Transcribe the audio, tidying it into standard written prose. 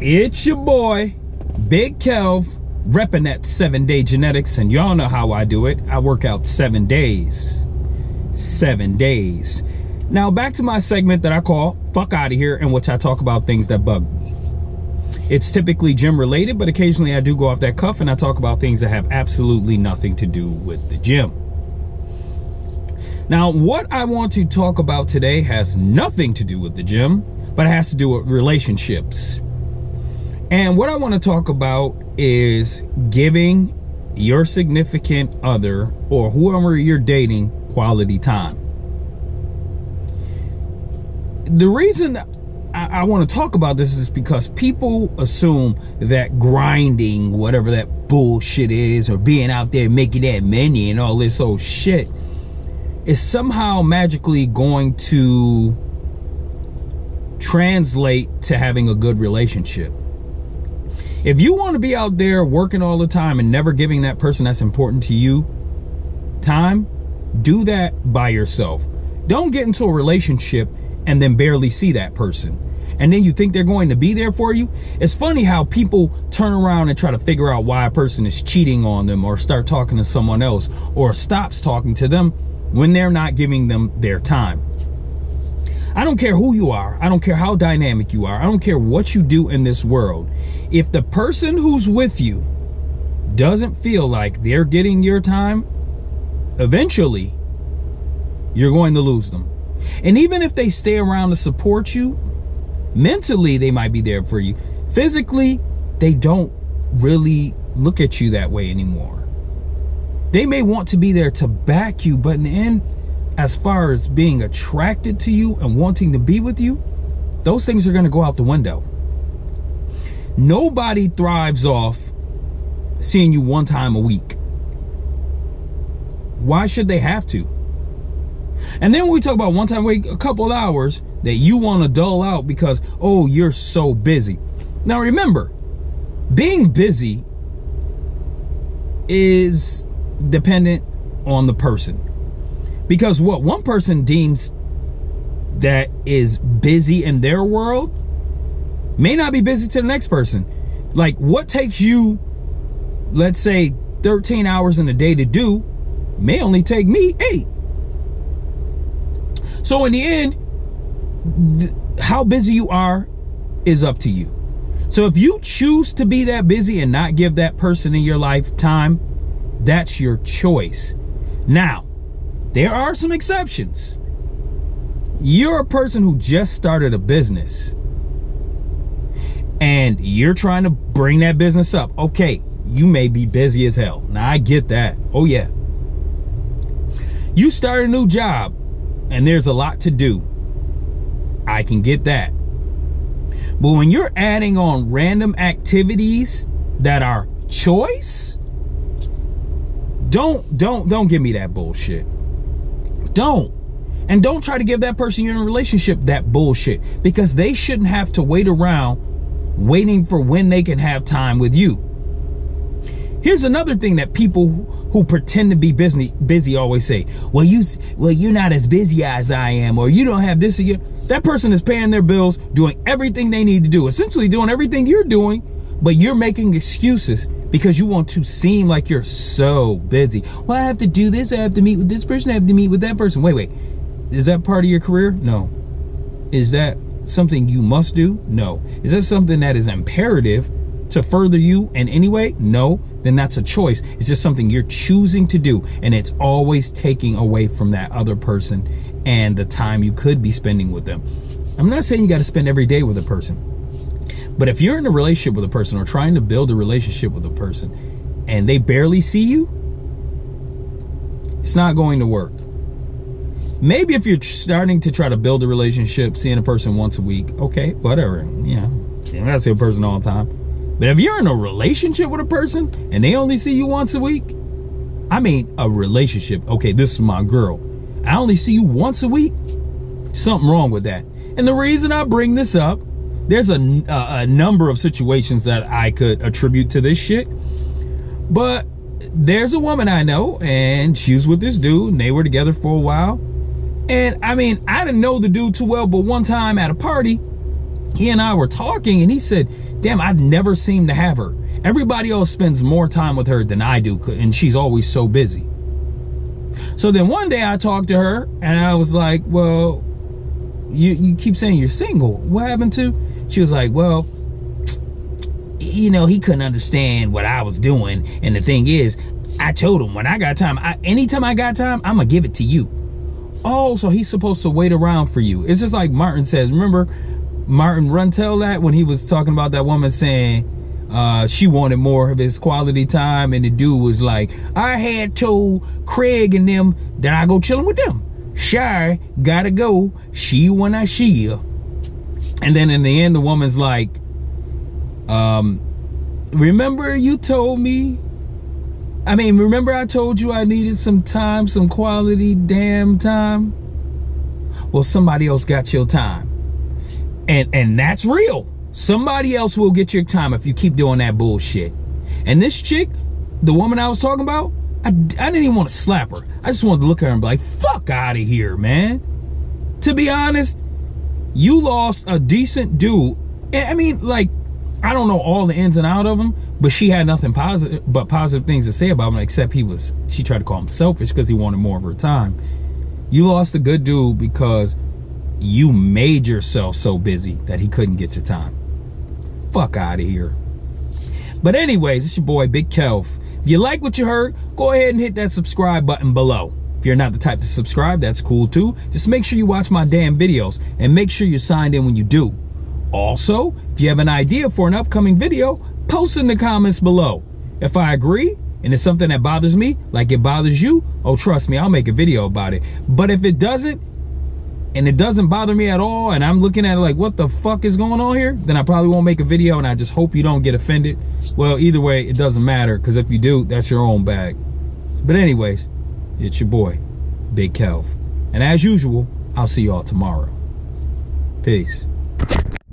It's your boy, Big Kelv, repping that 7-day genetics, and y'all know how I do it. I work out 7 days. 7 days. Now back to my segment that I call Fuck Outta Here, in which I talk about things that bug me. It's typically gym related, but occasionally I do go off that cuff and I talk about things that have absolutely nothing to do with the gym. Now, what I want to talk about today has nothing to do with the gym, but it has to do with relationships. And what I want to talk about is giving your significant other or whoever you're dating quality time. The reason I want to talk about this is because people assume that grinding, whatever that bullshit is, or being out there making that money and all this old shit, is somehow magically going to translate to having a good relationship. If you want to be out there working all the time and never giving that person that's important to you time, do that by yourself. Don't get into a relationship and then barely see that person, and then you think they're going to be there for you. It's funny how people turn around and try to figure out why a person is cheating on them, or start talking to someone else, or stops talking to them when they're not giving them their time. I don't care who you are. I don't care how dynamic you are. I don't care what you do in this world. If the person who's with you doesn't feel like they're getting your time, eventually you're going to lose them. And even if they stay around to support you, mentally they might be there for you. Physically, they don't really look at you that way anymore. They may want to be there to back you, but in the end, as far as being attracted to you and wanting to be with you, those things are going to go out the window. Nobody thrives off seeing you one time a week. Why should they have to? And then when we talk about one time a week, a couple of hours that you want to dull out because, oh, you're so busy. Now remember, being busy is dependent on the person. Because what one person deems that is busy in their world may not be busy to the next person. Like, what takes you, let's say, 13 hours in a day to do may only take me 8. So in the end, how busy you are is up to you. So if you choose to be that busy and not give that person in your life time, that's your choice. Now, there are some exceptions. You're a person who just started a business and you're trying to bring that business up. Okay, you may be busy as hell. Now, I get that. Oh, yeah. You start a new job and there's a lot to do. I can get that. But when you're adding on random activities that are choice, don't give me that bullshit. Don't. And don't try to give that person you're in a relationship that bullshit, because they shouldn't have to wait around waiting for when they can have time with you. Here's another thing that people who pretend to be busy always say. Well, you're not as busy as I am, or you don't have this or you. That person is paying their bills, doing everything they need to do, essentially doing everything you're doing, but you're making excuses because you want to seem like you're so busy. Well, I have to do this. I have to meet with this person. I have to meet with that person. Wait. Is that part of your career? No. Is that something you must do? No. Is that something that is imperative to further you in any way? No. Then that's a choice. It's just something you're choosing to do, and it's always taking away from that other person and the time you could be spending with them. I'm not saying you got to spend every day with a person, but if you're in a relationship with a person or trying to build a relationship with a person and they barely see you, it's not going to work. Maybe if you're starting to try to build a relationship, seeing a person once a week, okay, whatever. Yeah, you don't gotta see a person all the time. But if you're in a relationship with a person and they only see you once a week, I mean a relationship. Okay, this is my girl. I only see you once a week. Something wrong with that. And the reason I bring this up, there's a number of situations that I could attribute to this shit. But there's a woman I know, and she was with this dude, and they were together for a while. And I mean, I didn't know the dude too well, but one time at a party, he and I were talking, and he said, damn, I've never seemed to have her. Everybody else spends more time with her than I do, and she's always so busy. So then one day I talked to her, and I was like, well, you keep saying you're single. What happened to? She was like, well, you know, he couldn't understand what I was doing. And the thing is, I told him when I got time, anytime I got time, I'm going to give it to you. Oh, so he's supposed to wait around for you. It's just like Martin says. Remember Martin Runtel that when he was talking about that woman saying she wanted more of his quality time, and the dude was like, I had told Craig and them that I go chilling with them. Shy, gotta go. She when I she. And then in the end, the woman's like, remember you told me, remember I told you I needed some time, some quality damn time? Well, somebody else got your time. And that's real. Somebody else will get your time if you keep doing that bullshit. And this chick, the woman I was talking about, I didn't even want to slap her. I just wanted to look at her and be like, fuck out of here, man. To be honest, you lost a decent dude. I mean, like, I don't know all the ins and outs of him, but she had nothing but positive things to say about him, except she tried to call him selfish because he wanted more of her time. You lost a good dude because you made yourself so busy that he couldn't get your time. Fuck out of here. But anyways, it's your boy, Big Kelv. If you like what you heard, go ahead and hit that subscribe button below. If you're not the type to subscribe, that's cool too. Just make sure you watch my damn videos and make sure you're signed in when you do. Also, if you have an idea for an upcoming video, post in the comments below. If I agree and it's something that bothers me, like it bothers you, oh, trust me, I'll make a video about it. But if it doesn't, and it doesn't bother me at all, and I'm looking at it like, what the fuck is going on here? Then I probably won't make a video, and I just hope you don't get offended. Well, either way, it doesn't matter, because if you do, that's your own bag. But anyways, it's your boy, Big Kelv. And as usual, I'll see you all tomorrow. Peace.